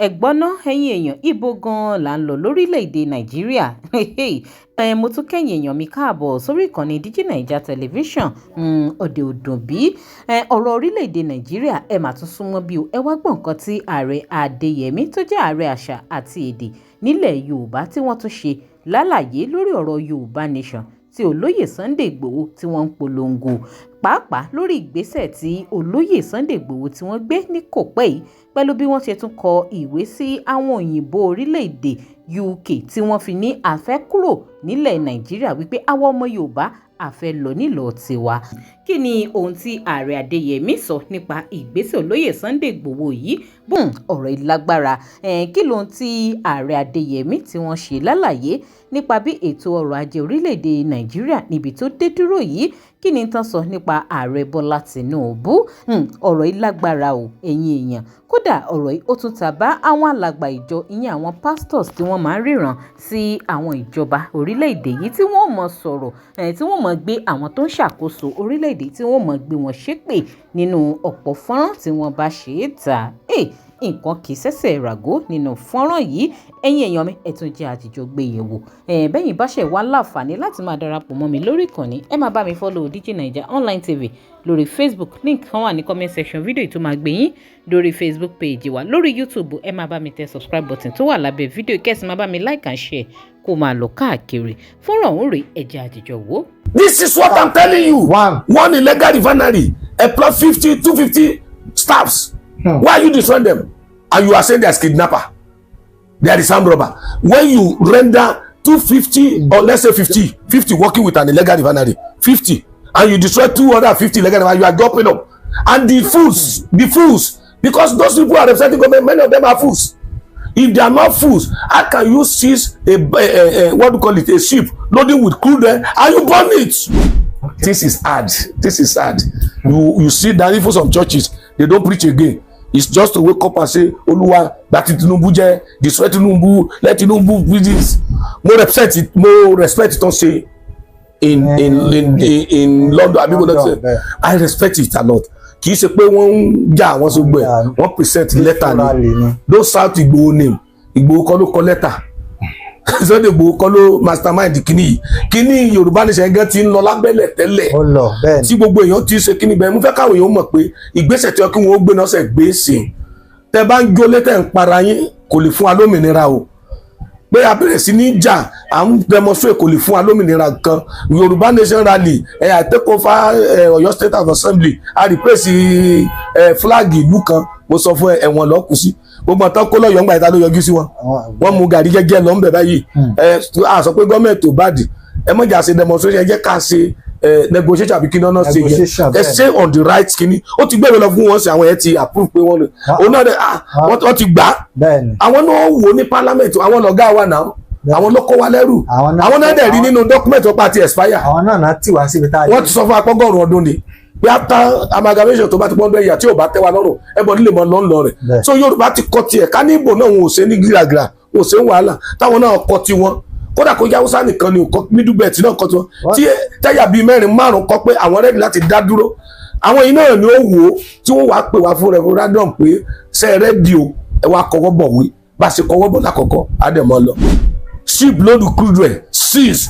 ẹ̀gbọ́n náà ẹ̀yin èèyàn ibo gan-an là ń lọ lórílẹ̀‐èdè nàìjíríà mo tún kẹ́yìn èèyàn mi káàbọ̀ sórí ìkànnì DIGINAIJA tẹlifíṣàn òde òdùn bí ọ̀rọ̀ orílẹ̀‐èdè nàìjíríà ẹ mà tún súnmọ́ bí o ẹ wá gbọ́ nǹkan tí ààrẹ adéyẹmí tó jẹ́ ààrẹ àṣà àti èdè nílẹ̀ yorùbá tí wọ́n tún ṣe lálàyé lórí ọ̀rọ̀ yorùbá nation tí olóyè Sunday Igboho tí wọ́n ń polongo pàápàá lórí ìgbésẹ̀ tí olóyè Sunday Igboho tí wọ́n gbé ní kò pẹ́ yìí pẹ̀lú bí wọ́n ṣe tún kọ ìwé sí àwọn òyìnbó orílẹ̀-èdè UK tí wọ́n fi ní àfẹ́ kúrò nílẹ̀ Nàìjíríà wípé àwọn ọmọ Yorùbá àfẹ́ lọ nílò tiwa. Kí ni ohun tí ààrẹ Adéyẹmí sọ nípa ìgbésẹ̀ olóyè Sunday Igboho yìí? Ọ̀rọ̀ ìlágbára kí lohun tí ààrẹ Adéyẹmí tí wọ́n ṣe lálàyé nípa bí ètò ọrọ̀ ajé orílẹ̀-èdè Nàìjíríà níbi tó dé dúró yìí, kí ni tán sọ nípa ààrẹ Bọ́lá Tinubu? Ọ̀rọ̀ ìlágbára o ẹ̀yin èèyàn, kódà ọ̀rọ̀ yìí ó tún ta bá àwọn alàgbà ìjọ ìyẹn àwọn pastors tí wọ́n máa ń ríran sí àwọn ìjọba orílẹ̀-èdè yìí tí wọ́n mọ̀ sọ̀rọ̀ tí wọ́n mọ̀ gbé àwọn tó ń ṣàkóso orílẹ̀-èdè tí wọ́n mọ̀ gbé wọn ṣépè nínú ọ̀pọ̀ fọ́nrán tí wọ́n bá ṣe é ta. Nǹkan kì í ṣẹ̀ṣẹ̀ ràgó nínú fọ́nrán yìí. Ẹ̀yin èèyàn mi ẹ tún jẹ́ àjíjọ gbé yẹ̀wò. Bẹ́yìn bá ṣẹ̀ wá láǹfààní láti máa darapọ̀ mọ́ mi lórí ìkànnì, ẹ máa bá mi follow DIGINAIJA online TV lórí Facebook, link kan wà ní comment section fídíò tó máa gbé yín lórí Facebook page wa. Lórí YouTube ẹ máa bá mi tẹ subscribe button tó wà lábẹ́ fídíò, kẹ́sì máa bá mi like and share kó máa lọ káàkiri. Fọ́nrán òun rèé, ẹ jẹ́ àjíjọ wò. This is what I'm telling you. One illegal refinery, a plus 250 staffs. Why are you destroying them? And you are saying there's kidnapper, there is armed robber. When you render 250 or let's say 50 working with an illegal refinery, 50, and you destroy 250 illegal refinery, you are dropping up. And the fools, because those people are representing government, many of them are fools. If they are not fools, how can you seize what do you call it, a ship loading with crude oil and you burn it? Okay. This is hard. This is hard. You see that even some churches, they don't preach again. It's just to wake up and say, Oluwa, that Tinubu je, destroy Tinubu, let Tinubu do this. More respect it, don't say in London. I respect it a lot. Kì í ṣe pé wọ́n jà wọ́n so gbé wọ́n present letter ni don't shout Igboho name. Igboho kọ́ ló kọ letter. Sunday Igboho kọ́ ló mastermind kíní Yorùbá nation gan ti ń lọ lábẹ́lẹ̀ tẹ́lẹ̀ tí gbogbo èèyàn ti ṣe kíní bẹ́ẹ̀. Mo fẹ́ káwọn èèyàn mọ̀ pé ìgbésẹ̀ tí wọ́n kí wọ́n gbé náà ṣe gbé sí tẹ́ bá ń jólé tẹ́ ń para yín kò lè fún wa lómìnira o. Pé a bẹ̀rẹ̀ sí ní jà à ń demonstrate kò lè fún wa lómìnira kan. Yorùbá nation rally I take over Ọ̀yọ́ State House Assembly a replace flag ìlú kan mo sọ fún ẹ̀wọ̀n lọ́kùn sí gbogbo ọ̀tán kó lọ́yọ̀ ńgbà ìta ló yọjú sí wọn wọ́n mú gàrí jẹ́jẹ́ lọ ń bẹ̀ báyìí a sọ pé gọ́ọ̀mẹ̀ntì ò bàdì ẹ mọ̀jà ṣe demonstration ẹ jẹ́ ká ṣe negotiation àbí kíni ọ̀nà ṣe yẹn ẹ ṣe on the right kíni ó ti gbẹ̀rẹ̀ lọ fún wọn sí àwọn ẹ̀ ti approve pé wọ́n lè òun náà wọ́n ti gbà àwọn náà wò ní parliament àwọn lọ́gá wa náà àwọn ló kó wa lẹ́rù àwọn náà dẹ̀ rí nínú document ọ̀pá ti expire àwọn náà ti wá síbi tá a wọ́n ti sọ fún apọ́gọ́rùn ọdún ni bí after amalgamation tó bá ti pọ́n bẹ́ẹ̀ yà tí ò bá tẹ́ wa lọ́rùn ẹbọ nílé mọ́ lọ́nlọ́ rẹ̀ so Yorùbá ti kọ́ tiẹ̀ ká ní ìbò náà wọn ò ṣe ní gíragíra wọn ò ṣe ń wàhálà táwọn náà kọ́ ti wọn kódà kó Haúsá nìkan ni òkọ́ middle belt náà kọ́ ti wọn tí tẹ́yà bíi mẹ́rin márùn kọ́ pé àwọn rẹ́dì láti dá dúró àwọn yìí náà ni ó wò ó tí wọ́n wàá pè wá fún referendum pé ṣe rẹ́dì o ẹ wá kọ́wọ́ bọ̀ wí bá ṣe kọ́wọ́ bọ̀ lákọ̀ọ́kọ́ àdèmọ́ lọ. Ship load crude oil seize.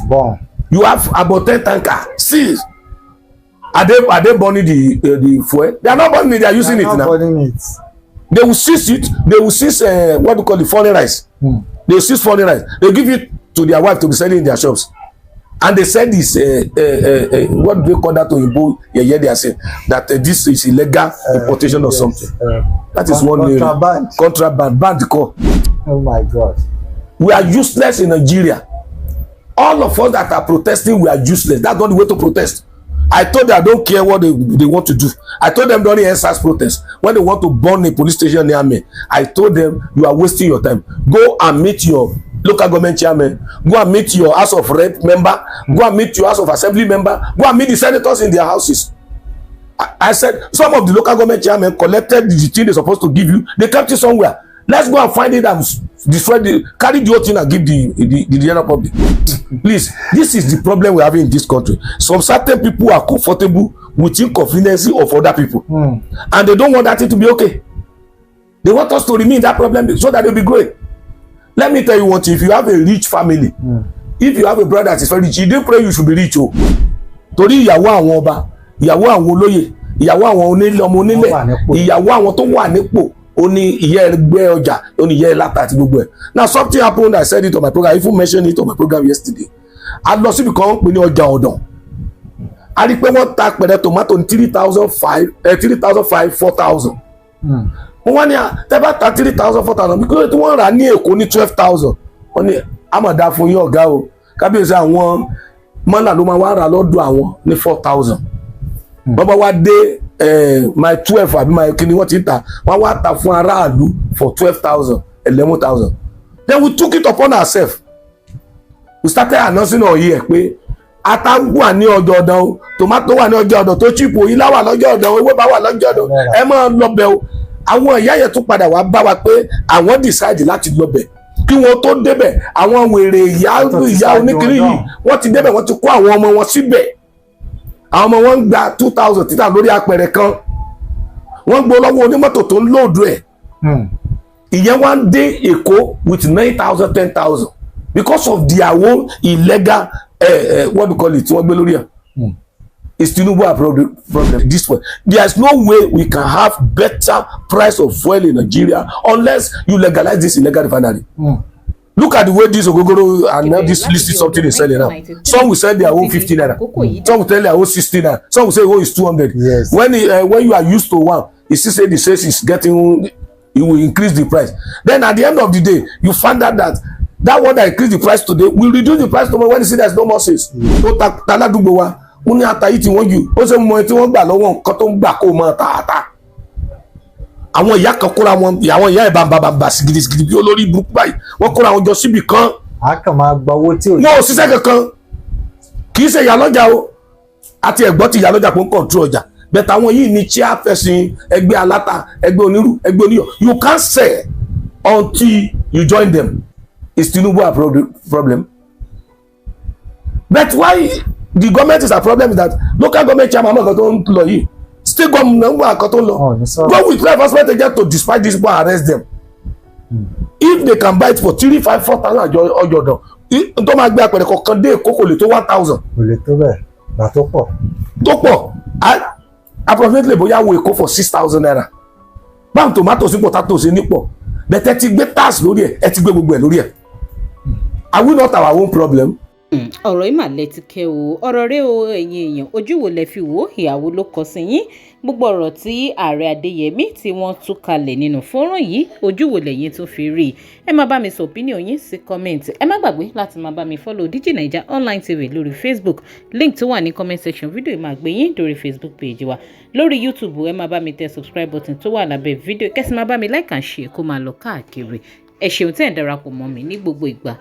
You have about 10 tankers seize. Are they burning the fuel? They are not burning it. They are using it now. They will seize it. They will seize what we call the foreign rice. They will seize foreign rice. They give it to their wife to be selling in their shops. And they said this what do they call that to Igbo? Yeah, they are saying that this is illegal importation or something. That is one contraband. Banned the call. Oh my God. We are useless in Nigeria. All of us that are protesting, we are useless. That's not the way to protest. I told them I don't care what they want to do. I told them during NSAS protest, when they want to burn a police station near me, I told them you are wasting your time. Go and meet your local government chairman. Go and meet your House of Rep member. Go and meet your House of Assembly member. Go and meet the senators in their houses. I said some of the local government chairmen collected the thing they're supposed to give you. They kept it somewhere. Let's go and find it and destroy carry the whole thing and give the general public. Please, this is the problem we have in this country. Some certain people are comfortable with inconvenience of other people, and they don't want that thing to be okay. They want us to remain in that problem so that they'll be growing. Let me tell you one thing, if you have a rich family, if you have a brother that is very rich, you didn't pray you should be rich. Oh. Torí ìyàwó àwọn ọba, ìyàwó àwọn olóyè, ìyàwó àwọn ọmọ onílẹ̀, ìyàwó àwọn tó wà nípò, ó ní ìyá ẹgbẹ́ ọjà, ó ní ìyá ẹláta àti gbogbo ẹ̀. Now something happened, I said it on my program, I even mentioned it on my program yesterday. A lọ síbi kan pè ní ọjà ọ̀dàn. A rí pé wọ́n ta pẹ̀rẹ̀ tomato ní 3,500, 4,000. Wọ́n wá ní tẹ́ bá ta 3,000, 4,000 bí kí wọ́n rà ní Èkó ní 12,000. Wọ́n ní àmọ̀dá fún yín ọ̀gá o. Kábíyèsí àwọn mọ́là ló máa wá rà lọ́dọ̀ àwọn ní 4,000. Bọ́bá wá dé my 12 àbí my kí ni wọ́n ti ń ta, wọ́n wá ta fún aráàlú for 12,000, 11,000. Then we took it upon ourselves. We started announcing on here pé ata wà ní ọjọ́ ọ̀dàn o, tomato wà ní ọjọ́ ọ̀dàn tó cheap o, ilá wà lọ́jọ́ ọ̀dàn o, ewé bá wà lọ́jọ́ ọ̀dàn, ẹ máa lọ́bẹ̀ o. Àwọn ìyá yẹn tún padà wá bá wa pé àwọn decide láti lọ́bẹ̀ kí wọ́n tó débẹ̀. Àwọn wèrè ìyá oníkiri yìí wọ́n ti débẹ̀, wọ́n ti kó àwọn ọmọ wọn síbẹ̀. Àwọn ọmọ wọn ń gba 2,000 títà lórí apẹ̀rẹ̀ kan, wọ́n gbọ́ lọ́wọ́ onímọ́tò tó ń lóòdù ẹ̀. Ìyẹn wá ń dé Èkó with 9,000, 10,000 because of their own illegal what do you call it, wọ́n gbé lórí ẹ̀. It's Tinubu problem this way. There's no way we can have better price of fuel in Nigeria unless you legalize this illegal refinery. Look at the way this Ogogoro and now this list is something is selling now. Some will sell their own 50 naira. Some will tell their own 60 naira. Some will say, oh, it's 200. Yes. When you are used to one, it still say the sales is getting, it will increase the price. Then at the end of the day, you find out that one that increase the price today will reduce the price tomorrow when you see there's no more sales. So taladugbo wa, wọ́n ní ata yìí tí wọ́n jù, ó ṣe mọ tí wọ́n gbà lọ́wọ́ nǹkan tó ń gbà kó mọ tààtà. Àwọn ìyá kan kóra wọn, àwọn ìyá ìbàmbàbà gidigidi bí olórí burúkú báyìí, wọ́n kóra wọn jọ síbì kan. A kàn máa gba owó tí ò Wọ́n ò ṣiṣẹ́ kankan, kì í ṣe ìyálọ́jà o, àti ẹ̀gbọ́n ti ìyálọ́jà pé ń control ọjà. Bẹ̀tẹ̀ àwọn yìí ni chairperson ẹgbẹ́ aláta, ẹgbẹ́ onírú, ẹgbẹ́ oníyọ̀. You can't sell until you join them. Is Tinubu a problem? But why the government is a problem is that local government chairman kan tó ń lọ yìí, state government kan tó ń lọ. Go with law enforcement agent to dispatch these people and arrest them. If they can buy it for 3,500, 4,000 ọjọ́ ọ̀dọ̀, tó máa gbé apẹ̀rẹ̀ kọ̀ọ̀kan dé Èkó kò lè tó 1,000. kò lè tó bẹ́ẹ̀, gbà tó pọ̀. Tó pọ̀, approximately bóyá wo Èkó for 6,000 naira. Báwọn tomatoes ní potatoes ní pọ̀, bẹ̀tẹ̀ ti gbé tax lórí ẹ̀, ẹ ti gbé gbogbo ẹ̀ lórí ẹ̀. Are we not our own problem? Ọ̀rọ̀ yìí mà lẹ́tí kẹ́ o, ọ̀rọ̀ rẹ o ẹ̀yin èèyàn, ojú wo lẹ fi wò, ìyàwó ló kọ sí yín. Gbogbo ọ̀rọ̀ tí ààrẹ Adéyẹmí tí wọ́n tú kalẹ̀ nínú fọ́nrán yìí, ojú wo lẹ̀yin tún fi rí. Ẹ máa bá mi sọ opinion yín sí comment. Ẹ má gbàgbé láti máa bá mi follow DIGINAIJA online TV lórí Facebook. Link tó wà ní comment section fídíò máa gbé yín lórí Facebook page wa. Lórí YouTube ẹ máa bá mi tẹ subscribe button tó wà lábẹ́ fídíò. Kẹ́sì máa bá mi like and share kó máa lọ káàkiri. Ẹ ṣeun tẹ́ ẹ̀ darapọ̀ mọ́ mi ní gbogbo ìgbà.